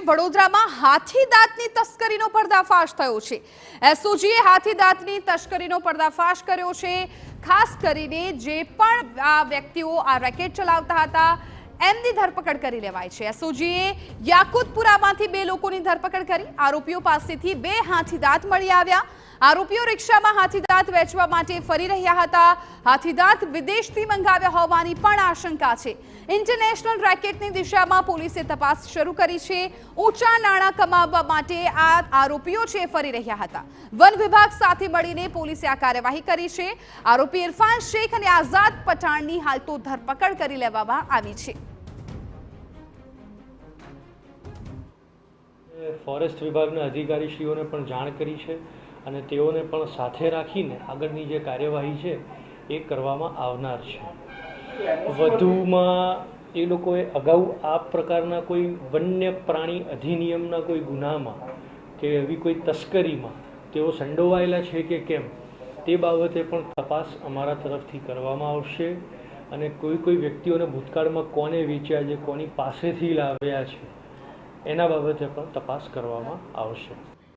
વડોદરામાં હાથી દાંતની તસ્કરીનો પર્દાફાશ થયો છે। એસઓજીએ હાથી દાંતની તસ્કરીનો પર્દાફાશ કર્યો છે। ખાસ કરીને જે પણ આ વ્યક્તિઓ આ રેકેટ ચલાવતા હતા એમની ધરપકડ કરી લેવાઈ છે। એસઓજીએ યાકુતપુરામાંથી 2 લોકોની ધરપકડ કરી। આરોપીઓ પાસેથી 2 હાથી દાંત મળી આવ્યા। આરોપીઓ રિક્ષામાં હાથી દાંત વેચવા માટે ફરી રહ્યા હતા। હાથી દાંત વિદેશથી મંગાવ્યા હોવાની પણ આશંકા છે। ઇન્ટરનેશનલ રેકેટની દિશામાં પોલીસે તપાસ શરૂ કરી છે। ઊંચા નાણાં કમાવવા માટે આ આરોપીઓ છે ફરી રહ્યા હતા। વન વિભાગ સાથે મળીને પોલીસે આ કાર્યવાહી કરી છે। આરોપી ઇરફાન શેખ અને આઝાદ પઠાણની હાલ તો ધરપકડ કરી લેવામાં આવી છે। ફોરેસ્ટ વિભાગના અધિકારીશ્રીઓને પણ જાણ કરી છે અને તેઓને પણ સાથે રાખીને આગળની જે કાર્યવાહી છે એ કરવામાં આવનાર છે। વધુમાં એ લોકોએ અગાઉ આ પ્રકારના કોઈ વન્ય પ્રાણી અધિનિયમના કોઈ ગુનામાં કે એવી કોઈ તસ્કરીમાં તેઓ સંડોવાયેલા છે કે કેમ તે બાબતે પણ તપાસ અમારા તરફથી કરવામાં આવશે અને કોઈ વ્યક્તિઓને ભૂતકાળમાં કોને વેચ્યા છે, કોની પાસેથી લાવ્યા છે એના બાબતે પણ તપાસ કરવામાં આવશે।